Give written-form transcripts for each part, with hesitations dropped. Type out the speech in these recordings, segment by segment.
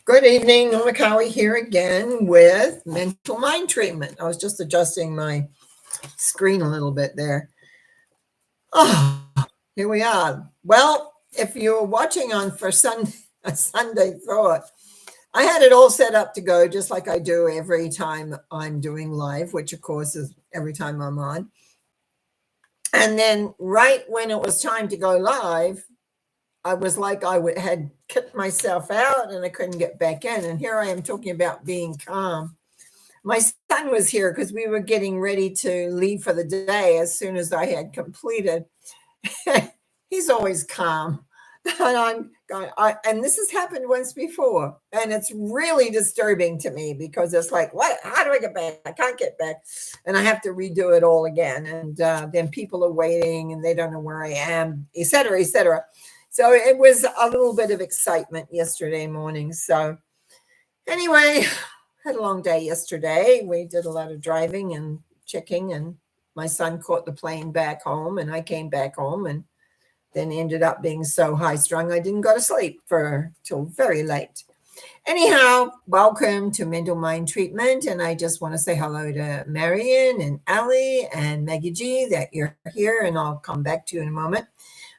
Good evening, Norma Cowie here again with mental mind treatment. I was just adjusting my screen a little bit there. Oh, here we are. Well, if you're watching on for a Sunday thought, I had it all set up to go just like I do every time I'm doing live, which of course is every time I'm on. And then right when it was time to go live, I was like had kicked myself out and I couldn't get back in. And here I am talking about being calm. My son was here because we were getting ready to leave for the day as soon as I had completed. He's always calm. And I'm going, and this has happened once before. And it's really disturbing to me because it's like, what? How do I get back? I can't get back. And I have to redo it all again. And then people are waiting and they don't know where I am, et cetera, et cetera. So it was a little bit of excitement yesterday morning. So anyway, had a long day yesterday. We did a lot of driving and checking, and my son caught the plane back home, and I came back home, and then ended up being so high strung I didn't go to sleep till very late. Anyhow, welcome to Mental Mind Treatment, and I just want to say hello to Marion and Ali and Maggie G that you're here, and I'll come back to you in a moment.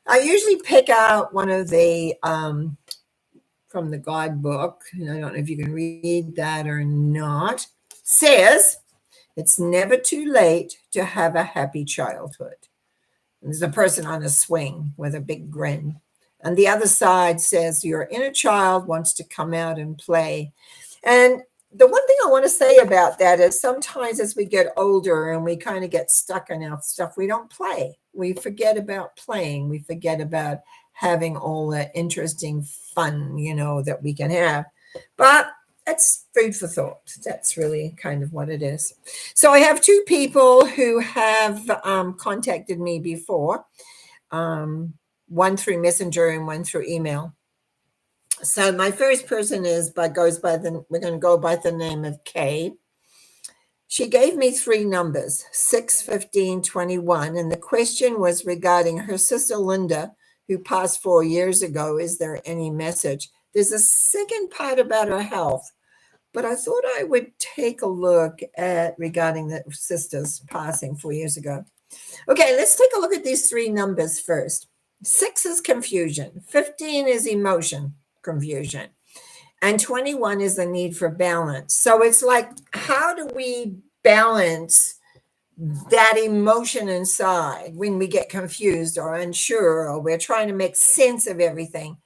I usually pick out one of the from the guidebook, and I don't know if you can read that or not. Says it's never too late to have a happy childhood. And there's a person on a swing with a big grin. And the other side says your inner child wants to come out and play. And the one thing I want to say about that is sometimes as we get older and we kind of get stuck in our stuff, we don't play. We forget about playing. We forget about having all the interesting fun, that we can have. But that's food for thought. That's really kind of what it is. So I have two people who have contacted me before, one through Messenger and one through email. So my first person we're going to go by the name of Kay. She gave me three numbers, 6, 15, 21. And the question was regarding her sister, Linda, who passed 4 years ago. Is there any message? There's a second part about her health, but I thought I would take a look at regarding the sister's passing 4 years ago. Okay, let's take a look at these three numbers first. 6 is confusion. 15 is emotion, confusion. And 21 is the need for balance. So it's like, how do we balance that emotion inside when we get confused or unsure, or we're trying to make sense of everything?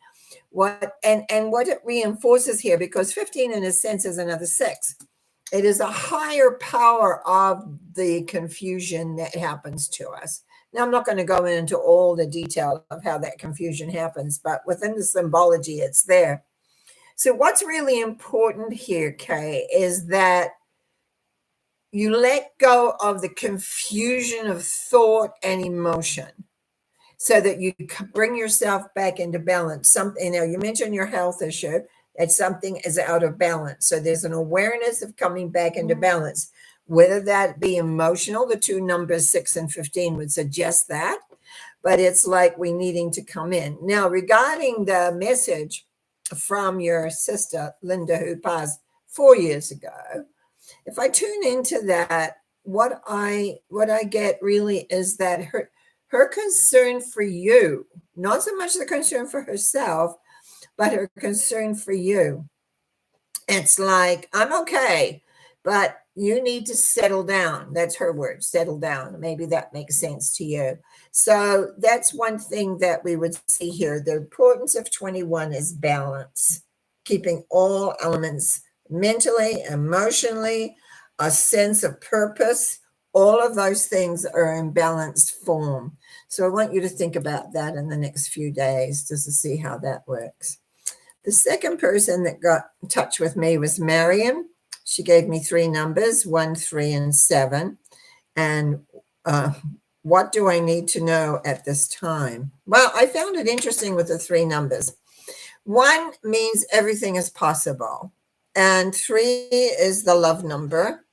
What it reinforces here, because 15 in a sense is another 6. It is a higher power of the confusion that happens to us. Now, I'm not going to go into all the detail of how that confusion happens, but within the symbology, it's there. So what's really important here, Kay, is that you let go of the confusion of thought and emotion so that you bring yourself back into balance. You mentioned your health issue, that something is out of balance. So there's an awareness of coming back into balance, whether that be emotional. The two numbers 6 and 15 would suggest that, but it's like we needing to come in. Now, regarding the message from your sister, Linda, who passed 4 years ago, if I tune into that, what I get really is that her concern for you, not so much the concern for herself, but her concern for you. It's like, I'm okay, but you need to settle down. That's her word, settle down. Maybe that makes sense to you. So that's one thing that we would see here. The importance of 21 is balance, keeping all elements mentally, emotionally, a sense of purpose. All of those things are in balanced form. So I want you to think about that in the next few days just to see how that works. The second person that got in touch with me was Marion. She gave me three numbers, 1, 3, and 7. And what do I need to know at this time? Well, I found it interesting with the three numbers. 1 means everything is possible. And 3 is the love number.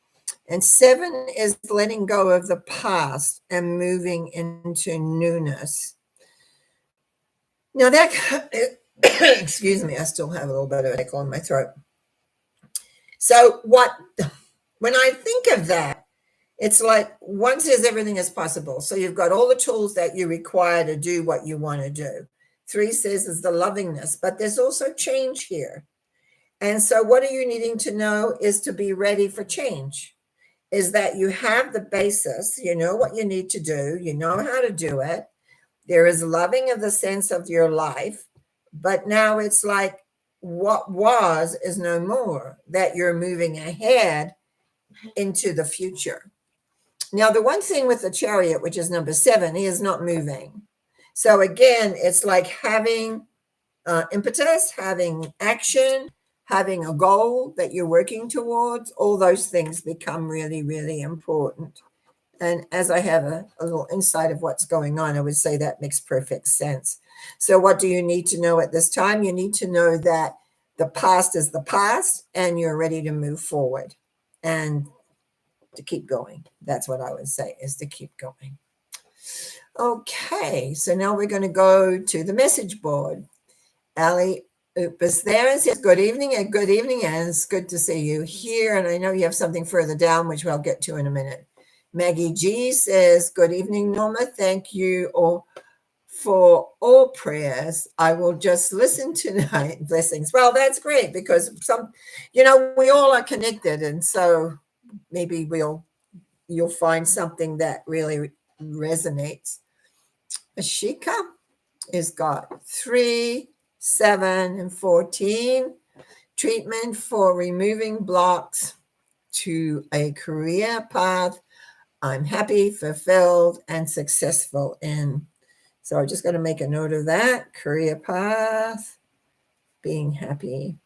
And 7 is letting go of the past and moving into newness. Now, Excuse me, I still have a little bit of a tickle in my throat. So when I think of that, it's like one says everything is possible. So you've got all the tools that you require to do what you want to do. 3 says is the lovingness, but there's also change here. And so what are you needing to know is to be ready for change. Is that you have the basis, you know what you need to do, you know how to do it. There is loving of the sense of your life, but now it's like what was is no more, that you're moving ahead into the future. Now, the one thing with the chariot, which is number 7, he is not moving. So again, it's like having impetus, having action, having a goal that you're working towards. All those things become really, really important. And as I have a little insight of what's going on, I would say that makes perfect sense. So what do you need to know at this time? You need to know that the past is the past and you're ready to move forward and to keep going. That's what I would say, is to keep going. Okay, so now we're going to go to the message board. Ali is there and says, good evening, and it's good to see you here. And I know you have something further down, which we'll get to in a minute. Maggie G says, good evening, Norma. Thank you all for all prayers. I will just listen tonight. Blessings. Well, that's great, because we all are connected. And so maybe you'll find something that really resonates. Ashika has got 3, 7, and 14. Treatment for removing blocks to a career path I'm happy, fulfilled, and successful in. So I'm just going to make a note of that. Career path, being happy.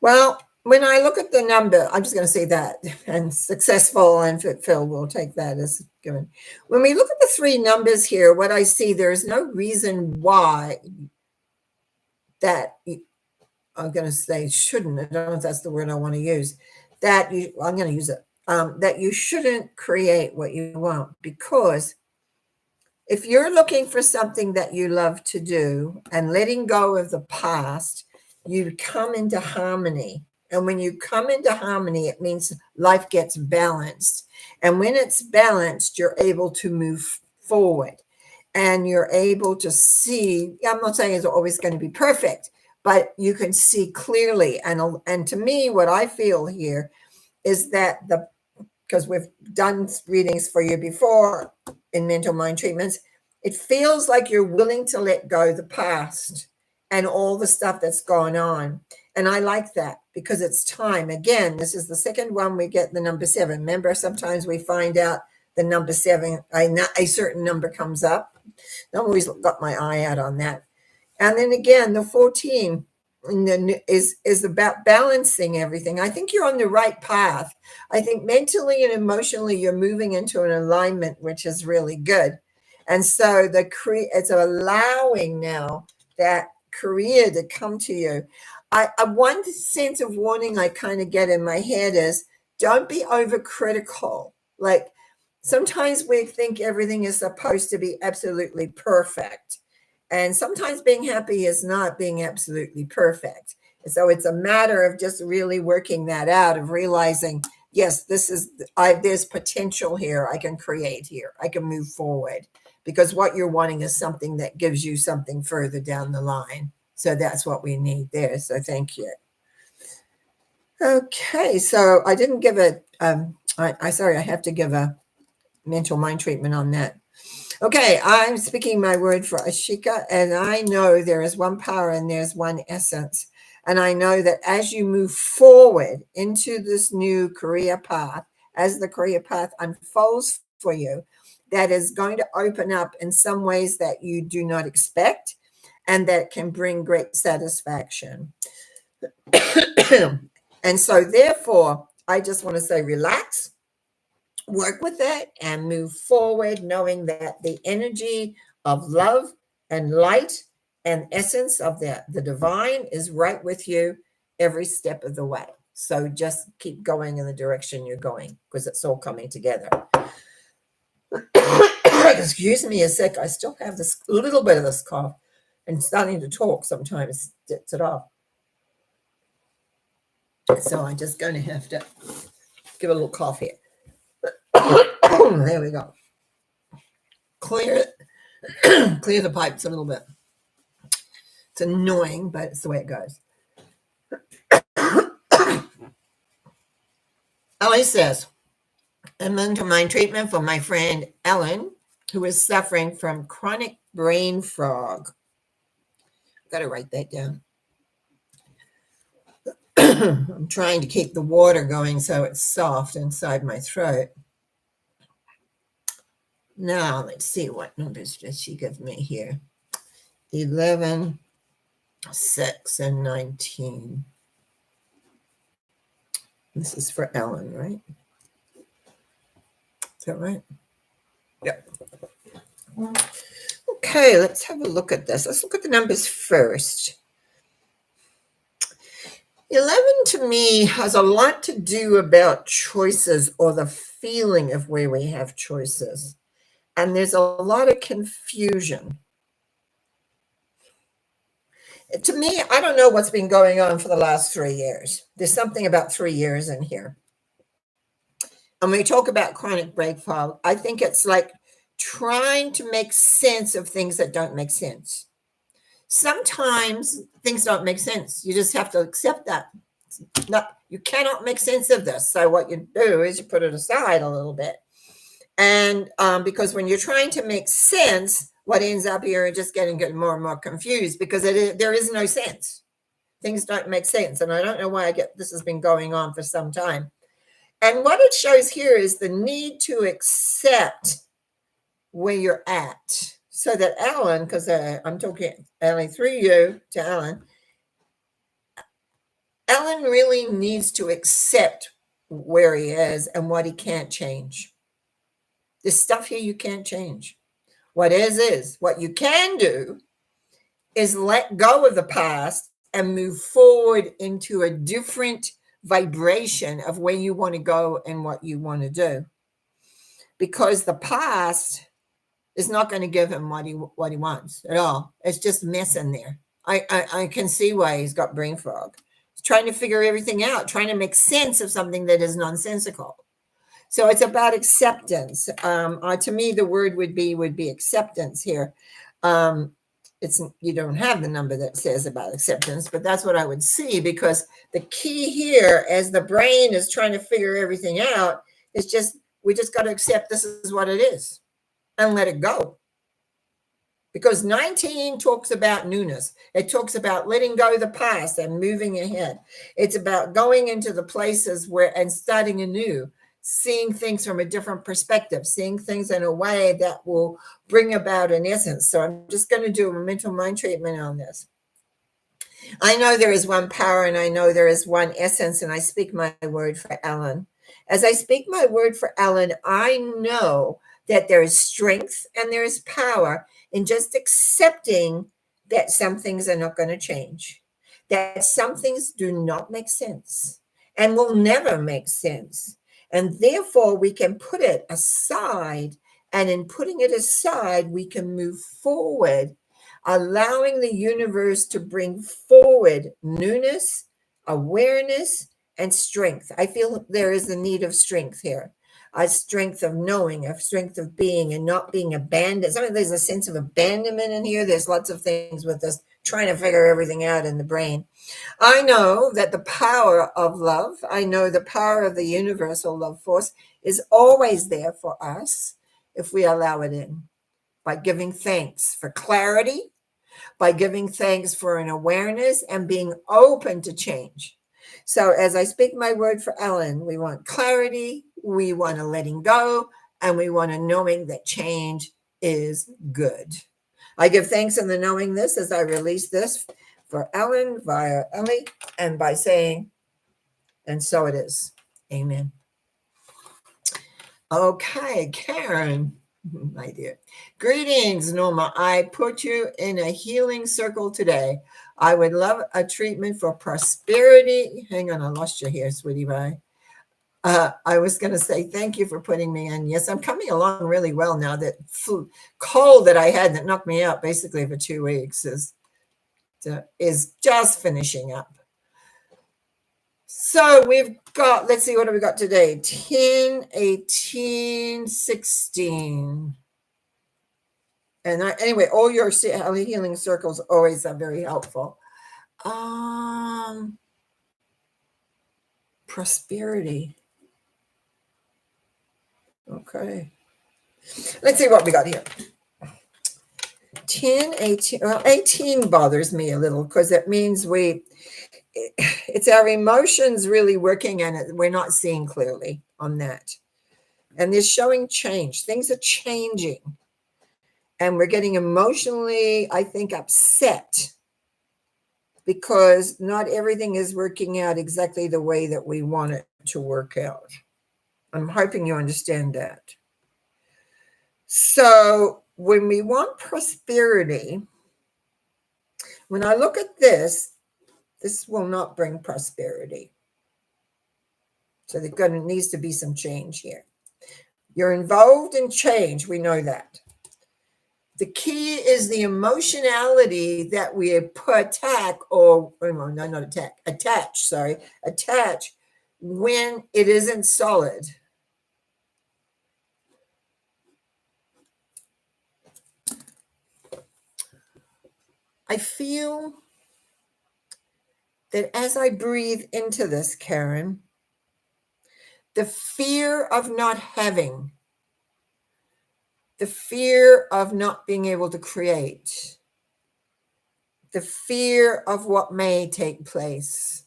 Well, when I look at the number, I'm just going to say that, and successful and fulfilled, we'll take that as given. When we look at the 3 numbers here, what I see, there's no reason why that, I'm going to say shouldn't, I don't know if that's the word I want to use, I'm going to use it, that you shouldn't create what you want, because if you're looking for something that you love to do and letting go of the past, you come into harmony. And when you come into harmony, it means life gets balanced. And when it's balanced, you're able to move forward and you're able to see. I'm not saying it's always going to be perfect, but you can see clearly. And to me, what I feel here is that because we've done readings for you before in mental mind treatments, it feels like you're willing to let go the past and all the stuff that's gone on. And I like that, because it's time. Again, this is the second one we get the number 7. Remember, sometimes we find out the number 7, a certain number comes up. I've always got my eye out on that. And then again, the 14 is about balancing everything. I think you're on the right path. I think mentally and emotionally you're moving into an alignment, which is really good. And so it's allowing now that career to come to you. One sense of warning I kind of get in my head is, don't be overcritical. Like, sometimes we think everything is supposed to be absolutely perfect. And sometimes being happy is not being absolutely perfect. And so it's a matter of just really working that out, of realizing, yes, there's potential here. I can create here. I can move forward, because what you're wanting is something that gives you something further down the line. So that's what we need there. So thank you. Okay, so I didn't give I have to give a mental mind treatment on that. Okay, I'm speaking my word for Ashika, and I know there is one power and there's one essence. And I know that as you move forward into this new career path, as the career path unfolds for you, that is going to open up in some ways that you do not expect, and that can bring great satisfaction. And so therefore, I just want to say, relax, work with it, and move forward, knowing that the energy of love and light and essence of the divine is right with you every step of the way. So just keep going in the direction you're going, because it's all coming together. Excuse me a sec. I still have this little bit of this cough. and starting to talk sometimes gets it off. So I'm just going to have to give a little cough here. There we go. Clear the pipes a little bit. It's annoying, but it's the way it goes. Ellie says, a mental mind treatment for my friend Ellen, who is suffering from chronic brain fog. I've got to write that down. I'm trying to keep the water going so it's soft inside my throat. Now, let's see, what numbers does she give me here? 11, 6, and 19. This is for Ellen, right? Is that right? Yep. Okay, let's have a look at this. Let's look at the numbers first. 11 to me has a lot to do about choices or the feeling of where we have choices. And there's a lot of confusion. To me, I don't know what's been going on for the last 3 years. There's something about 3 years in here. And when we talk about chronic brain fog, I think it's like trying to make sense of things that don't make sense. Sometimes things don't make sense. You just have to accept that. You cannot make sense of this. So what you do is you put it aside a little bit. And because when you're trying to make sense, what ends up here is just getting more and more confused because there is no sense. Things don't make sense. And I don't know why this has been going on for some time. And what it shows here is the need to accept where you're at. So that Alan, because I'm talking only through you to Alan, Alan really needs to accept where he is and what he can't change. There's stuff here you can't change. What is. What you can do is let go of the past and move forward into a different vibration of where you want to go and what you want to do. Because the past is not going to give him what he wants at all. It's just mess in there. I can see why he's got brain fog. He's trying to figure everything out, trying to make sense of something that is nonsensical. So it's about acceptance. To me, the word would be acceptance here. You don't have the number that says about acceptance, but that's what I would see, because the key here, as the brain is trying to figure everything out, is we just got to accept this is what it is and let it go. Because 19 talks about newness. It talks about letting go of the past and moving ahead. It's about going into the places and starting anew, seeing things from a different perspective, seeing things in a way that will bring about an essence. So I'm just going to do a mental mind treatment on this. I know there is one power and I know there is one essence, and I speak my word for Ellen. As I speak my word for Ellen, I know that there is strength and there is power in just accepting that some things are not going to change, that some things do not make sense and will never make sense. And therefore, we can put it aside. And in putting it aside, we can move forward, allowing the universe to bring forward newness, awareness, and strength. I feel there is a need of strength here. A strength of knowing, a strength of being, and not being abandoned. There's a sense of abandonment in here. There's lots of things with us trying to figure everything out in the brain. I know that the power of love, I know the power of the universal love force is always there for us if we allow it in, by giving thanks for clarity, by giving thanks for an awareness and being open to change. So as I speak my word for Ellen, we want clarity, we want a letting go, and we want a knowing that change is good. I give thanks in the knowing this as I release this for Ellen via Ellie, and by saying, and so it is. Amen. Okay, Karen, my dear. Greetings, Norma. I put you in a healing circle today. I would love a treatment for prosperity. Hang on, I lost you here, sweetie pie. I was going to say thank you for putting me in. Yes, I'm coming along really well now. That cold that I had that knocked me out basically for 2 weeks is chapter is just finishing up. So we've got, let's see, what have we got today? 10, 18, 16. And anyway, all your healing circles always are very helpful. Prosperity. Okay. Let's see what we got here. 10, 18. Well, 18 bothers me a little because it means it's our emotions really working, and we're not seeing clearly on that. And they're showing change. Things are changing. And we're getting emotionally, I think, upset because not everything is working out exactly the way that we want it to work out. I'm hoping you understand that. So when we want prosperity, when I look at this will not bring prosperity. So there needs to be some change here. You're involved in change. We know that. The key is the emotionality that we attach when it isn't solid. I feel that as I breathe into this, Karen, the fear of not having, the fear of not being able to create, the fear of what may take place.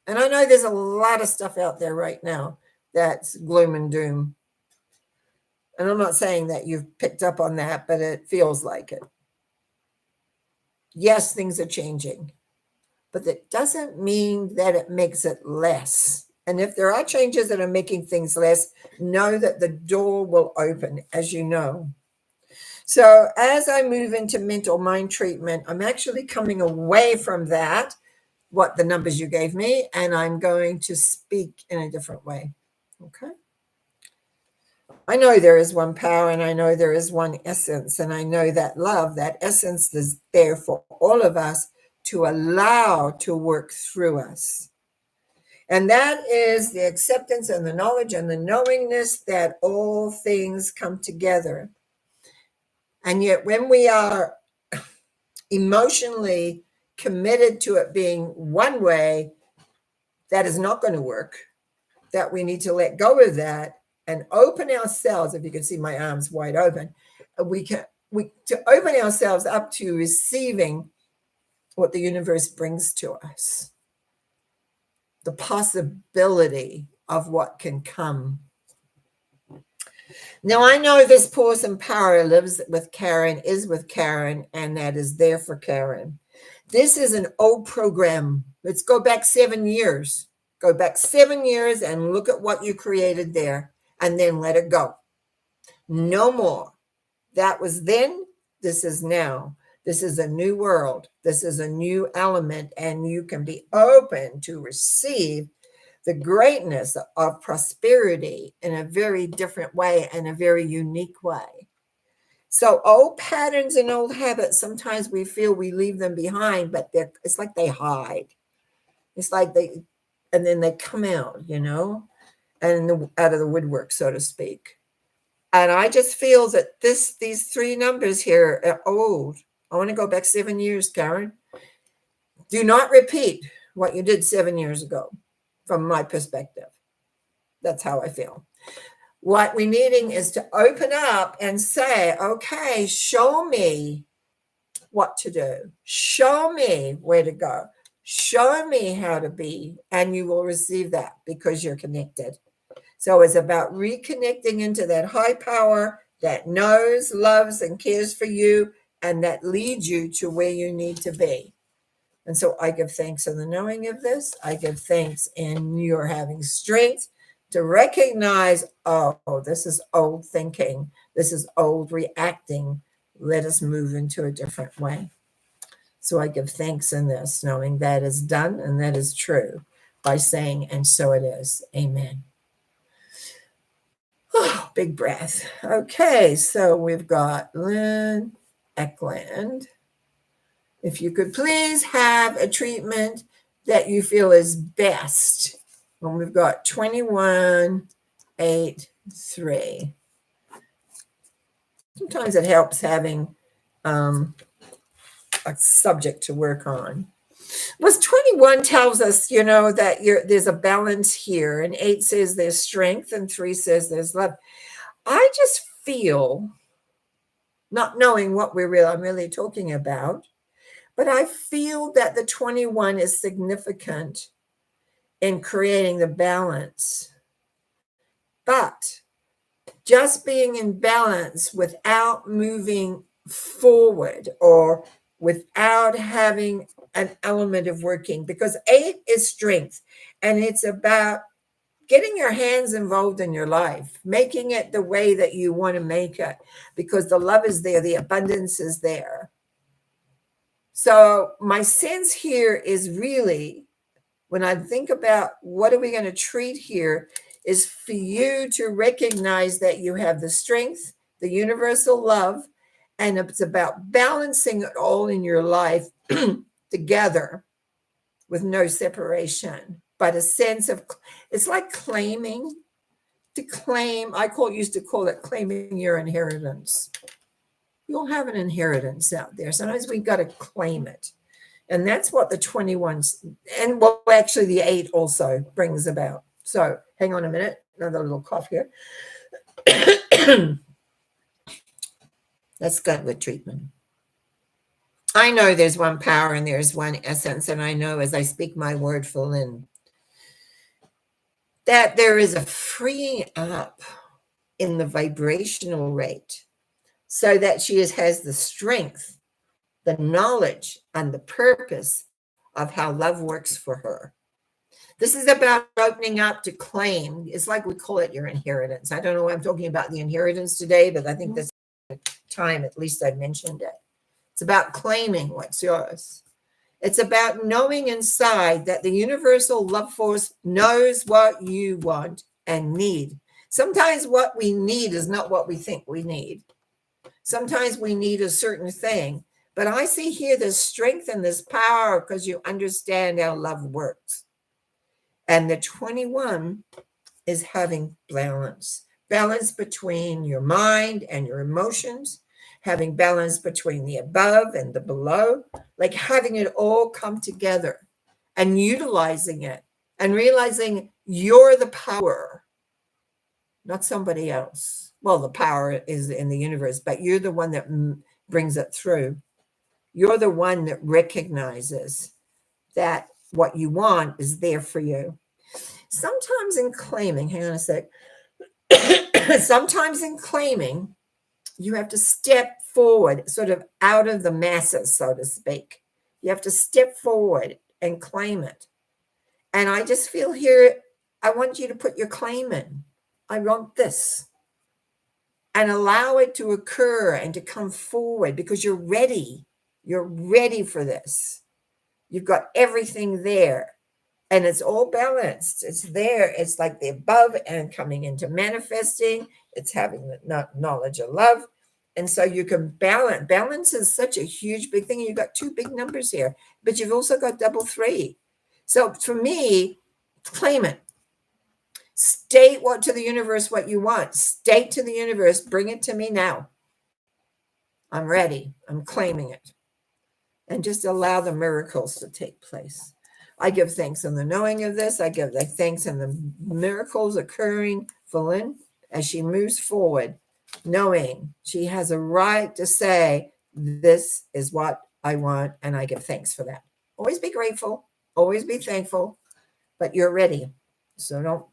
And I know there's a lot of stuff out there right now that's gloom and doom. And I'm not saying that you've picked up on that, but it feels like it. Yes, things are changing, but that doesn't mean that it makes it less. And if there are changes that are making things less, know that the door will open, as you know. So as I move into mental mind treatment, I'm actually coming away from that, what the numbers you gave me, and I'm going to speak in a different way. Okay. I know there is one power, and I know there is one essence, and I know that love, that essence is there for all of us to allow to work through us. And that is the acceptance and the knowledge and the knowingness that all things come together. And yet when we are emotionally committed to it being one way, that is not going to work, that we need to let go of that and open ourselves. If you can see my arms wide open, to open ourselves up to receiving what the universe brings to us, the possibility of what can come. Now, I know this person power lives with Karen, is with Karen, and that is there for Karen. This is an old program. Let's go back 7 years. Go back 7 years and look at what you created there, and then let it go. No more. That was then. This is now. This is a new world. This is a new element, and you can be open to receive the greatness of prosperity in a very different way and a very unique way. So old patterns and old habits, sometimes we feel we leave them behind, but it's like they hide. It's like and then they come out, and out of the woodwork, so to speak. And I just feel that these three numbers here are old. I want to go back 7 years, Karen. Do not repeat what you did 7 years ago, from my perspective. That's how I feel. What we're needing is to open up and say, okay, show me what to do. Show me where to go. Show me how to be, and you will receive that because you're connected. So it's about reconnecting into that high power that knows, loves, and cares for you, and that leads you to where you need to be. And so I give thanks in the knowing of this. I give thanks in your having strength to recognize, oh, this is old thinking. This is old reacting. Let us move into a different way. So I give thanks in this, knowing that is done and that is true, by saying, and so it is. Amen. Oh, big breath. Okay, so we've got Lynn Eckland If you could please have a treatment that you feel is best. And we've got 21, 8, 3. Sometimes it helps having a subject to work on. Was 21 tells us, that there's a balance here, and 8 says there's strength, and 3 says there's love. I just feel, not knowing what I'm really talking about, but I feel that the 21 is significant in creating the balance. But just being in balance without moving forward or without having an element of working, because 8 is strength, and it's about getting your hands involved in your life, making it the way that you want to make it, because the love is there, the abundance is there. So my sense here is really, when I think about what are we going to treat here, is for you to recognize that you have the strength, the universal love, and it's about balancing it all in your life together with no separation, but a sense of, it's like claiming, to claim. Used to call it claiming your inheritance. You'll have an inheritance out there. Sometimes we've got to claim it. And that's what the 21s, and well, actually the 8 also brings about. So hang on a minute, another little cough here. Let's go with treatment. I know there's one power and there's one essence, and I know as I speak my word full in, that there is a freeing up in the vibrational rate so that she has the strength, the knowledge, and the purpose of how love works for her. This is about opening up to claim. It's like we call it your inheritance. I don't know why I'm talking about the inheritance today, but I think that's the time at least I mentioned it. It's about claiming what's yours. It's about knowing inside that the universal love force knows what you want and need. Sometimes what we need is not what we think we need. Sometimes we need a certain thing. But I see here this strength and this power because you understand how love works. And the 21 is having balance between your mind and your emotions, having balance between the above and the below, like having it all come together and utilizing it and realizing you're the power, not somebody else. Well, the power is in the universe, but you're the one that brings it through. You're the one that recognizes that what you want is there for you. Sometimes in claiming, hang on a sec. Sometimes in claiming, you have to step forward, sort of out of the masses, so to speak. You have to step forward and claim it. And I just feel here, I want you to put your claim in. I want this. And allow it to occur and to come forward because you're ready. You're ready for this. You've got everything there. And it's all balanced. It's there. It's like the above and coming into manifesting. It's having the knowledge of love. And so you can balance. Balance is such a huge, big thing. You've got 2 big numbers here, but you've also got double 3. So for me, claim it. State to the universe what you want. State to the universe, bring it to me now. I'm ready. I'm claiming it. And just allow the miracles to take place. I give thanks in the knowing of this. I give the thanks in the miracles occurring for Lynn as she moves forward, knowing she has a right to say, this is what I want, and I give thanks for that. Always be grateful. Always be thankful, but you're ready. So don't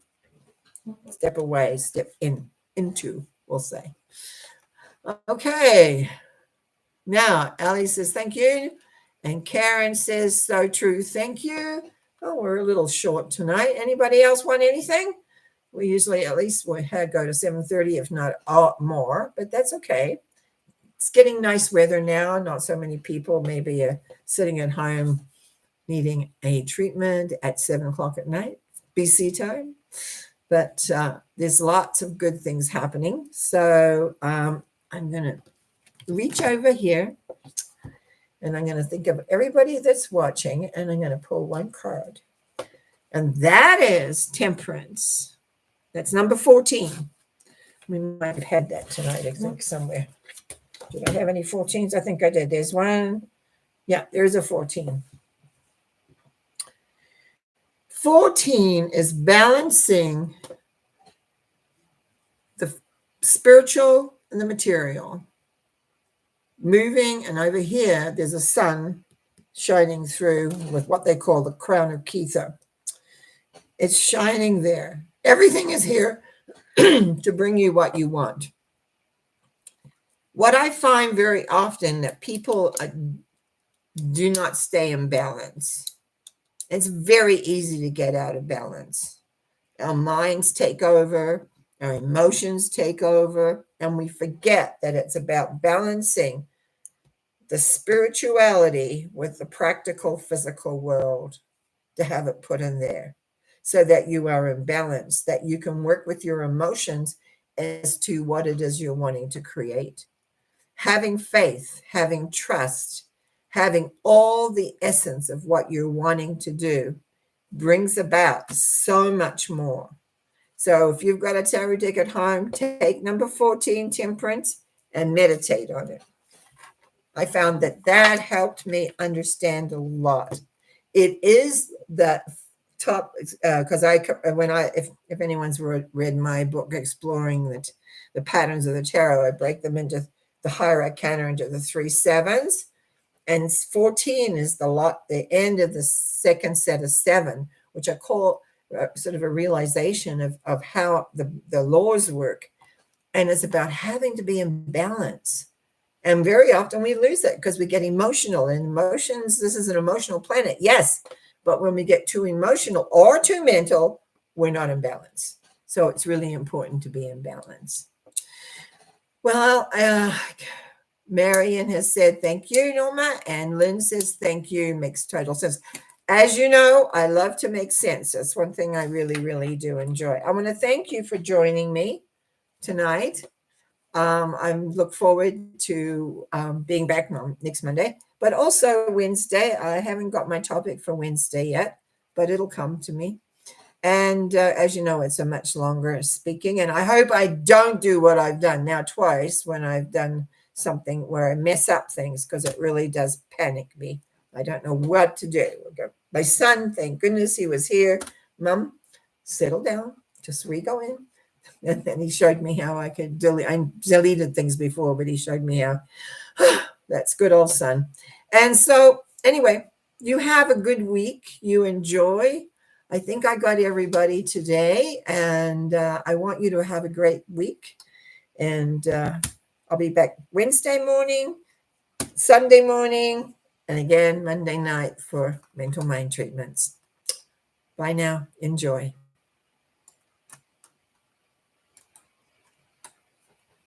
step away, step into, we'll say. Okay. Now, Allie says, thank you. And Karen says, so true. Thank you. Oh, we're a little short tonight. Anybody else want anything? We usually at least go to 7:30, if not more, but that's okay. It's getting nice weather now. Not so many people maybe sitting at home needing a treatment at 7 o'clock at night, BC time. But there's lots of good things happening. So I'm going to reach over here. And I'm going to think of everybody that's watching, and I'm going to pull one card. And that is Temperance. That's number 14. We might have had that tonight, I think, somewhere. Did I have any 14s? I think I did. There's one. Yeah, there's a 14. 14 is balancing the spiritual and the material. Moving, and over here, there's a sun shining through with what they call the crown of Kether. It's shining there. Everything is here to bring you what you want. What I find very often that people do not stay in balance. It's very easy to get out of balance. Our minds take over, our emotions take over, and we forget that it's about balancing the spirituality with the practical physical world, to have it put in there so that you are in balance, that you can work with your emotions as to what it is you're wanting to create. Having faith, having trust, having all the essence of what you're wanting to do brings about so much more. So if you've got a tarot deck at home, take number 14, Temperance, and meditate on it. I found that helped me understand a lot. It is the top, because if anyone's read my book, Exploring the Patterns of the Tarot, I break them into the higher arcana into the 3 sevens, and 14 is the end of the second set of 7, which I call sort of a realization of how the laws work, and it's about having to be in balance. And very often we lose it because we get emotional. And emotions, this is an emotional planet, yes. But when we get too emotional or too mental, we're not in balance. So it's really important to be in balance. Well, Marion has said, thank you, Norma. And Lynn says, thank you. Makes total sense. As you know, I love to make sense. That's one thing I really, really do enjoy. I want to thank you for joining me tonight. I look forward to being back next Monday, but also Wednesday. I haven't got my topic for Wednesday yet, but it'll come to me. And as you know, it's a much longer speaking. And I hope I don't do what I've done now twice when I've done something where I mess up things, because it really does panic me. I don't know what to do. My son, thank goodness he was here. Mom, settle down. Just re-go in. And then he showed me how I could delete. I deleted things before, but he showed me how. That's good, old son. And so anyway, you have a good week. You enjoy. I think I got everybody today, and I want you to have a great week. And I'll be back Wednesday morning, Sunday morning, and again Monday night for mental mind treatments. Bye now. Enjoy.